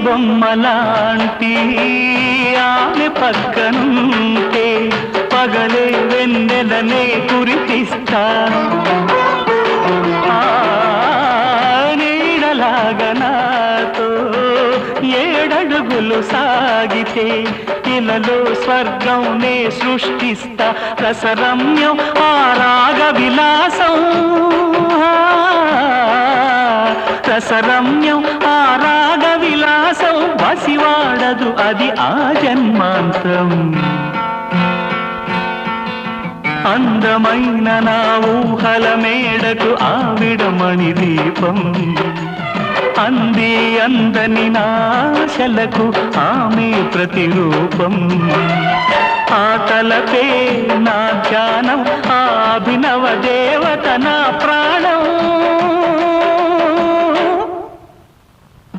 బొమ్మలాంటి ఆమె పక్కనుంటే పగలే వెన్నెలనే కురిపిస్తా నీడలాగా నాతో ఏడడుగులు సాగితే ఇలలో స్వర్గం నే సృష్టిస్తా రసరమ్యం ఆ రాగ విలాసం రసరమ్యం ఆ రాగ విలాసం వసివాడదు అది ఆ జన్మాంతం అందమైన నా ఊహల మేడకు ఆవిడమణి దీపం అంది అందని నాశలకు ఆమె ప్రతిరూపం ఆ తలపే నా ధ్యానం ఆ అభినవ దేవత నా ప్రాణం